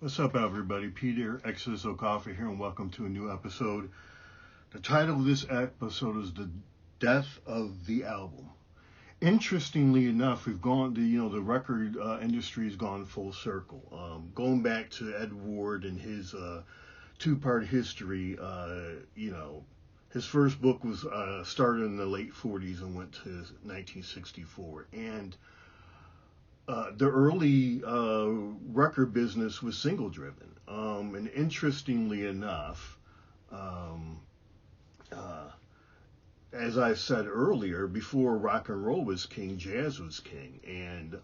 What's up, everybody? Peter XSO Coffee here, and welcome to a new episode. The title of this episode is "The Death of the Album." Interestingly enough, we've gone the record industry has gone full circle. Going back to Ed Ward and his two-part history, his first book was started in the late 40s and went to 1964, and the early record business was single driven. And interestingly enough, um, uh, as I said earlier, before rock and roll was king, jazz was king. And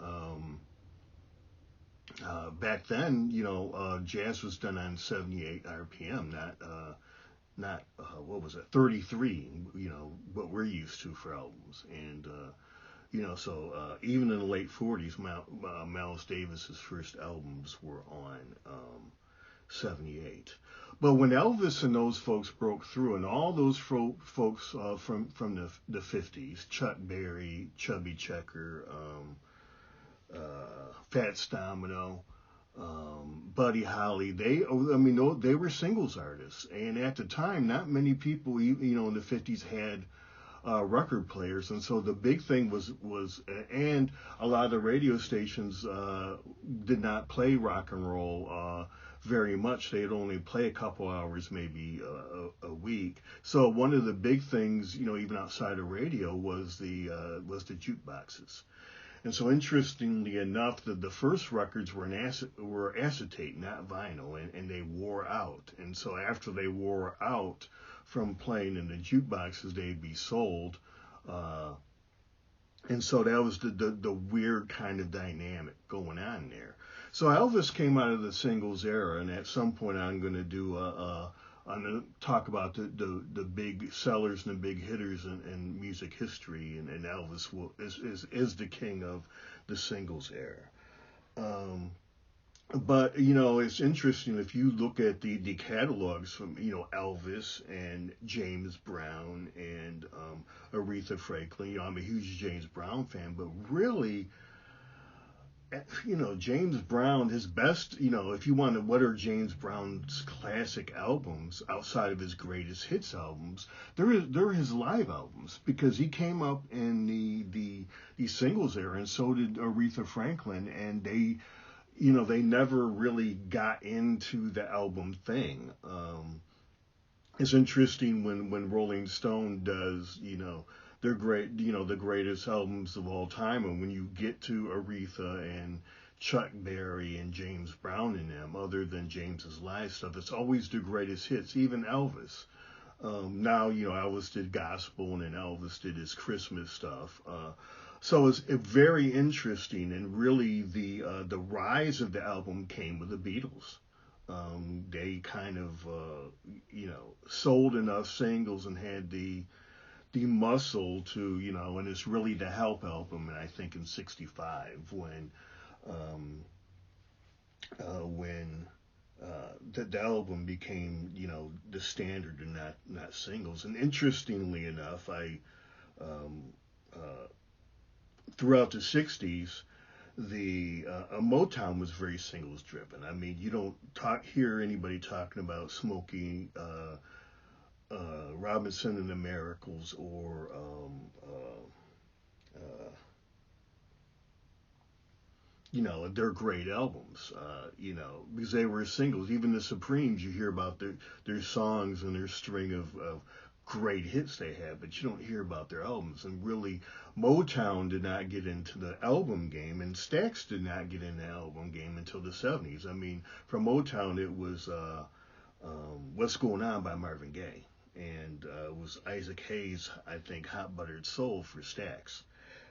back then, jazz was done on 78 RPM, not what was it, 33, what we're used to for albums. And even in the late 40s, Miles Davis's first albums were on 78. But when Elvis and those folks broke through, and all those folks from the 50s, Chuck Berry, Chubby Checker, Fats Domino, Buddy Holly, they were singles artists, and at the time, not many people, in the 50s had record players, and so the big thing was and a lot of the radio stations did not play rock and roll very much. They'd only play a couple hours, maybe a week. So one of the big things, even outside of radio, was the jukeboxes. And so, interestingly enough, the first records were acetate, not vinyl, and they wore out. And so, after they wore out from playing in the jukeboxes, they'd be sold. And so that was the weird kind of dynamic going on there. So Elvis came out of the singles era, and at some point, I'm going to talk about the big sellers and the big hitters in music history, and Elvis is the king of the singles era. But it's interesting if you look at the catalogs from Elvis and James Brown and Aretha Franklin. I'm a huge James Brown fan, but really, James Brown, his best, if you want to, what are James Brown's classic albums outside of his greatest hits albums? They're his live albums, because he came up in the singles era, and so did Aretha Franklin, and they never really got into the album thing. It's interesting when Rolling Stone does, they're great, the greatest albums of all time. And when you get to Aretha and Chuck Berry and James Brown and them, other than James's live stuff, it's always the greatest hits. Even Elvis. Now, Elvis did gospel, and then Elvis did his Christmas stuff. So it's very interesting, and really the rise of the album came with the Beatles. They kind of sold enough singles and had the muscle to, and it's really the Help album, and I think in '65 when the album became, the standard and not singles. And interestingly enough, I throughout the '60s, the Motown was very singles driven. I mean, you don't hear anybody talking about Smokey Robinson and the Miracles, or their great albums, because they were singles. Even the Supremes, you hear about their songs and their string of great hits they had, but you don't hear about their albums. And really, Motown did not get into the album game, and Stax did not get in the album game until the '70s. I mean, from Motown, it was What's Going On by Marvin Gaye, and it was Isaac Hayes, I think, Hot Buttered Soul for Stax.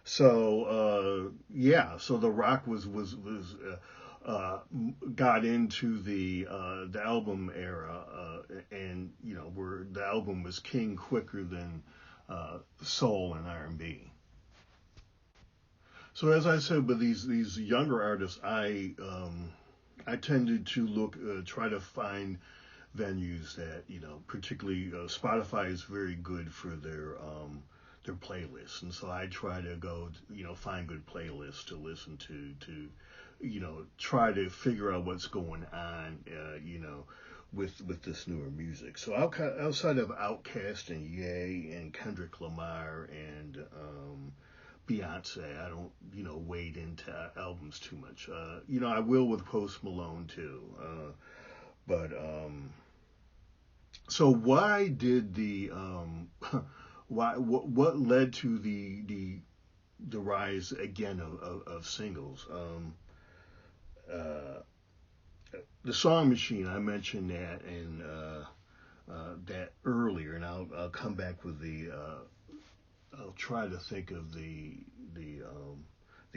So so the rock was got into the album era, and where the album was king quicker than soul and R&B. So as I said, with these younger artists, I tended to try to find venues that, particularly Spotify is very good for their playlists, and so I try to go, find good playlists to listen to try to figure out what's going on, with this newer music. So outside of Outkast and Ye and Kendrick Lamar and Beyonce, I don't, wade into albums too much. I will with Post Malone too. But so why did the what led to the rise again of singles? Uh, the Song Machine, I mentioned that and that earlier, and I'll come back with I'll try to think of the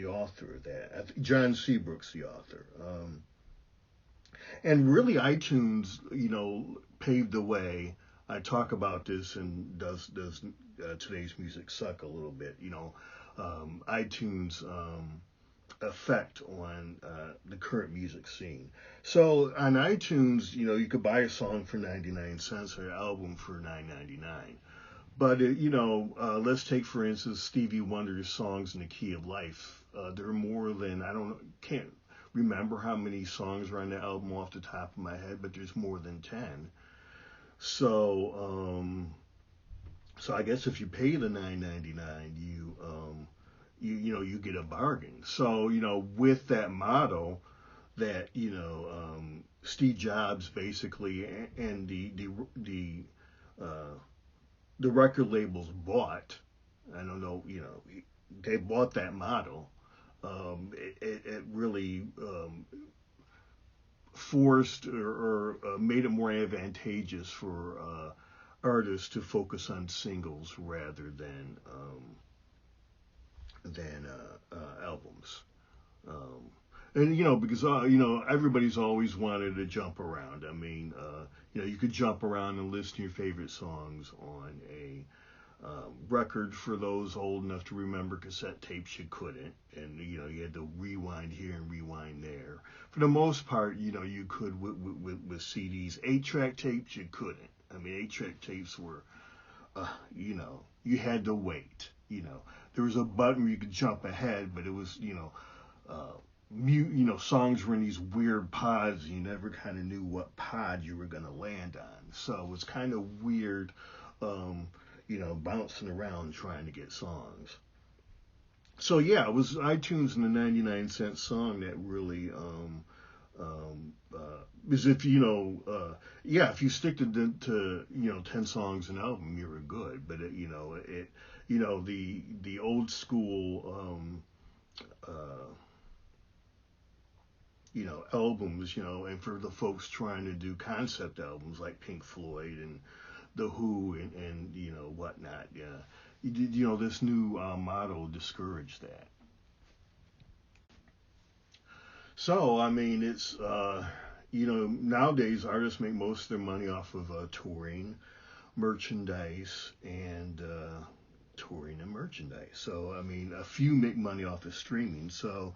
author of that. John Seabrook's the author. And really, iTunes, paved the way. I talk about this and does Today's Music Suck a little bit. iTunes effect on the current music scene. So on iTunes, you could buy a song for 99 cents or an album for $9.99. But let's take for instance Stevie Wonder's Songs in the Key of Life. There are more than can't remember how many songs are on the album off the top of my head, but there's more than 10. So so I guess if you pay the $9.99, you get a bargain. So with that model that Steve Jobs basically and the record labels bought. I don't know, they bought that model. It really forced or made it more advantageous for artists to focus on singles rather than albums. And because everybody's always wanted to jump around. I mean, you could jump around and listen to your favorite songs on a record. For those old enough to remember cassette tapes, you couldn't, and you had to rewind here and rewind there. For the most part, you could with CDs. 8-track tapes, you couldn't. I mean, 8-track tapes were, you had to wait. There was a button where you could jump ahead, but it was, songs were in these weird pods. You never kind of knew what pod you were going to land on. So it was kind of weird, bouncing around trying to get songs. So yeah, it was iTunes and the 99-cent song that really, is if if you stick to 10 songs an album, you're good. But the old school albums, and for the folks trying to do concept albums like Pink Floyd and The Who and whatnot, this new model discouraged that. So, I mean, it's, nowadays artists make most of their money off of touring, merchandise, and So, I mean, a few make money off of streaming. So,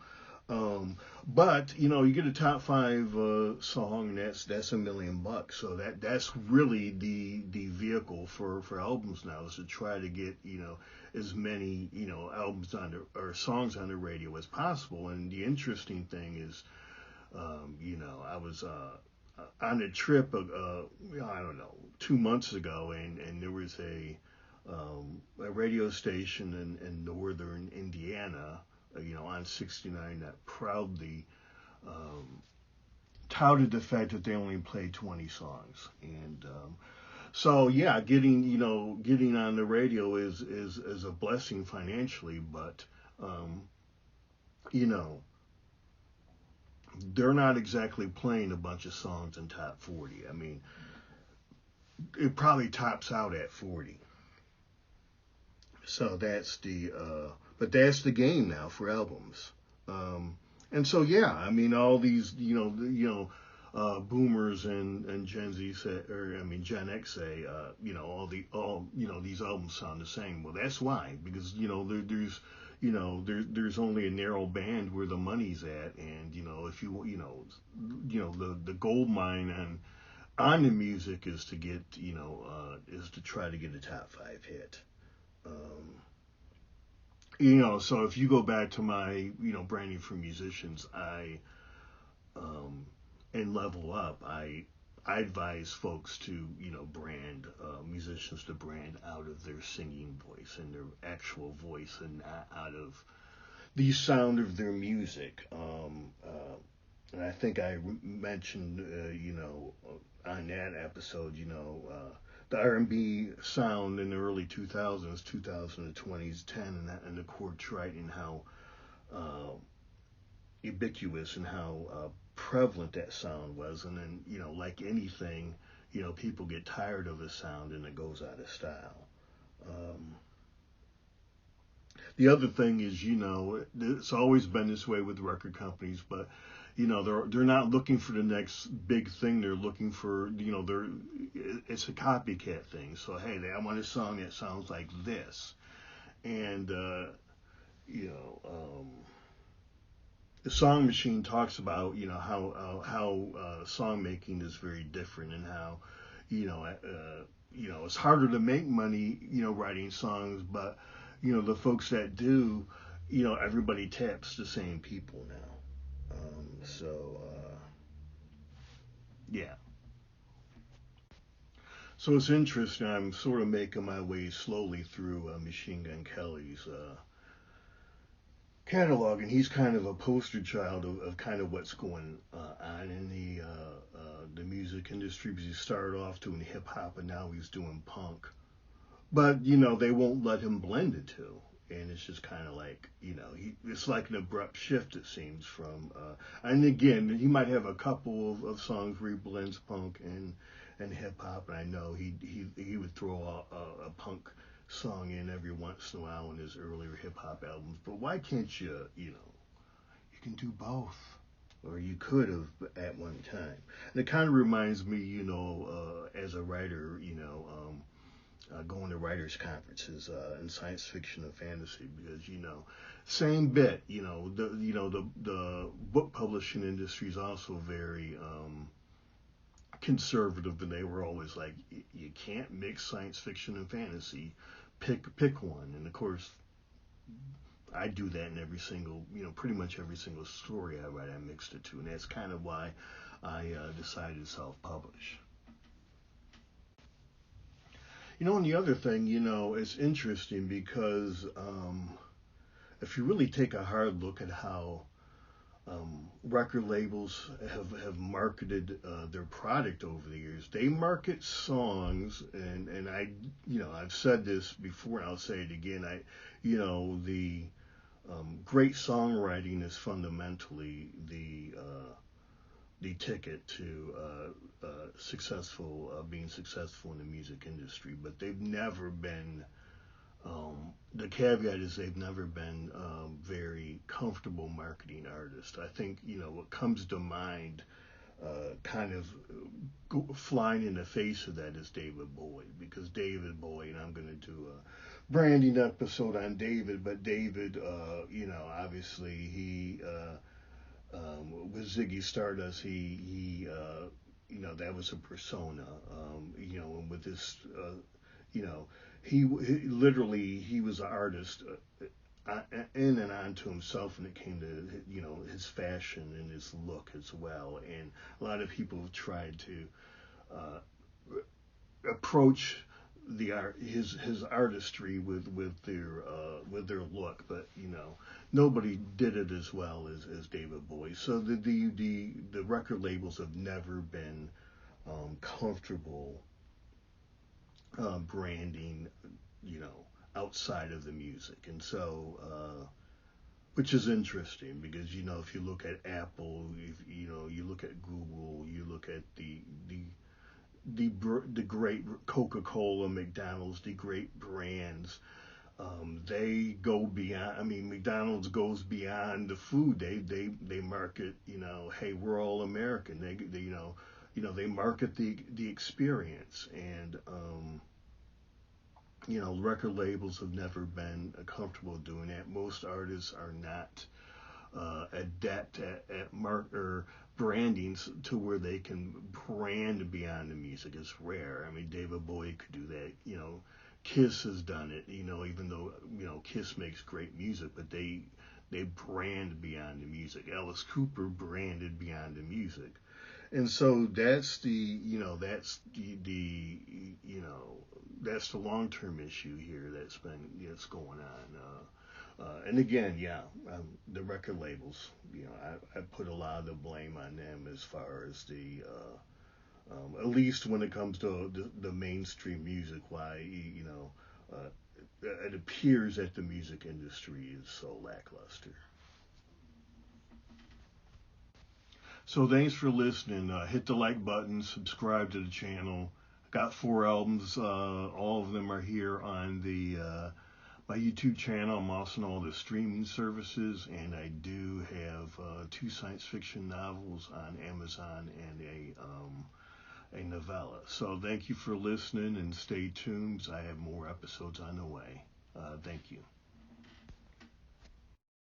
but you get a top 5 song, that's $1 million. So that's really the vehicle for albums now, is to try to get as many albums or songs on the radio as possible. And the interesting thing is, I was on a trip I don't know, 2 months ago, and there was a radio station in northern Indiana, on 69, that proudly touted the fact that they only played 20 songs. And so yeah, getting on the radio is a blessing financially, but they're not exactly playing a bunch of songs in top 40. I mean, it probably tops out at 40. So that's but that's the game now for albums. And so yeah, I mean, all these boomers and Gen Z say, or I mean Gen X say, these albums sound the same. Well, that's why, because there's only a narrow band where the money's at, and if the gold mine on the music is to get is to try to get a top 5 hit. So if you go back to my, branding for musicians, um, and level up, I advise folks to, brand musicians to brand out of their singing voice and their actual voice, and not out of the sound of their music. And I think I mentioned, on that episode, the R&B sound in the early 2000s, 2020s, 10, and the chord writing, how uh, ubiquitous and how prevalent that sound was. And then, like anything, people get tired of the sound and it goes out of style. Um, the other thing is, it's always been this way with record companies, but they're not looking for the next big thing. They're looking for, it's a copycat thing. So hey, I want a song that sounds like this, and you know, the Song Machine talks about, how song making is very different, and how it's harder to make money, writing songs, but the folks that do, everybody taps the same people now. Yeah. So it's interesting. I'm sort of making my way slowly through Machine Gun Kelly's catalog, and he's kind of a poster child of kind of what's going on in the music industry, because he started off doing hip hop and now he's doing punk. But they won't let him blend the two, and it's just kind of like, it's like an abrupt shift, it seems, from. And again, he might have a couple of songs where he blends punk and hip hop, and I know he would throw a punk song in every once in a while in his earlier hip hop albums. But why can't you can do both, or you could have at one time. And it kind of reminds me, as a writer, going to writers conferences in science fiction and fantasy, because same bit, the book publishing industry is also very conservative, and they were always like, you can't mix science fiction and fantasy, pick one. And of course I do that in every single, pretty much every single story I write, I mixed the two, and that's kind of why I decided to self-publish. And the other thing, it's interesting because if you really take a hard look at how record labels have marketed their product over the years, they market songs, and I've said this before, and I'll say it again. The great songwriting is fundamentally the ticket to being successful in the music industry. But they've never been. The caveat is they've never been very comfortable marketing artists. I think what comes to mind, kind of flying in the face of that, is David Bowie, because David Bowie, and I'm going to do a branding episode on David, but David, obviously with Ziggy Stardust, that was a persona, and with this, you know, he literally he was an artist in and onto himself when it came to his fashion and his look as well. And a lot of people have tried to uh, approach the art his artistry with their look, but nobody did it as well as David Bowie. So the record labels have never been comfortable branding, you know, outside of the music. And so which is interesting, because if you look at Apple, if you look at Google, you look at the great Coca-Cola, McDonald's, the great brands. They go beyond. I mean, McDonald's goes beyond the food. They market. Hey, we're all American. They they market the experience. And record labels have never been comfortable doing that. Most artists are not adept at or branding to where they can brand beyond the music. Is rare. I mean, David Bowie could do that. Kiss has done it, even though, Kiss makes great music, but they brand beyond the music. Alice Cooper branded beyond the music. And so that's the long-term issue here that's going on. And again, the record labels, I put a lot of the blame on them as far as at least when it comes to the mainstream music, why, uh, it appears that the music industry is so lackluster. So thanks for listening. Hit the like button, subscribe to the channel. Got 4 albums. All of them are here on the my YouTube channel. I'm also on all the streaming services, and I do have 2 science fiction novels on Amazon and a novella. So thank you for listening, and stay tuned. I have more episodes on the way. Thank you.